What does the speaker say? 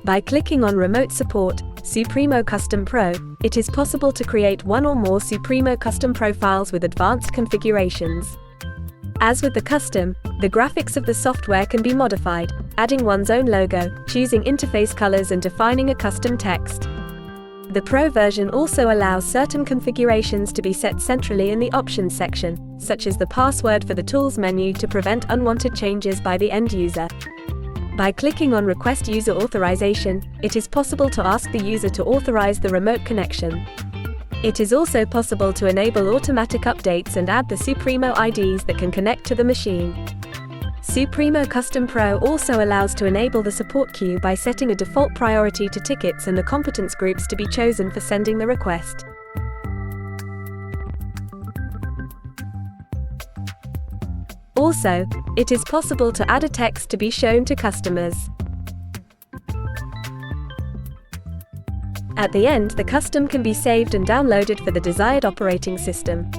By clicking on Remote Support, Supremo Custom Pro, it is possible to create one or more Supremo Custom profiles with advanced configurations. As with the custom, the graphics of the software can be modified, adding one's own logo, choosing interface colors and defining a custom text. The Pro version also allows certain configurations to be set centrally in the Options section, such as the password for the Tools menu to prevent unwanted changes by the end user. By clicking on Request User Authorization, it is possible to ask the user to authorize the remote connection. It is also possible to enable automatic updates and add the Supremo IDs that can connect to the machine. Supremo Custom Pro also allows to enable the support queue by setting a default priority to tickets and the competence groups to be chosen for sending the request. Also, it is possible to add a text to be shown to customers. At the end, the custom can be saved and downloaded for the desired operating system.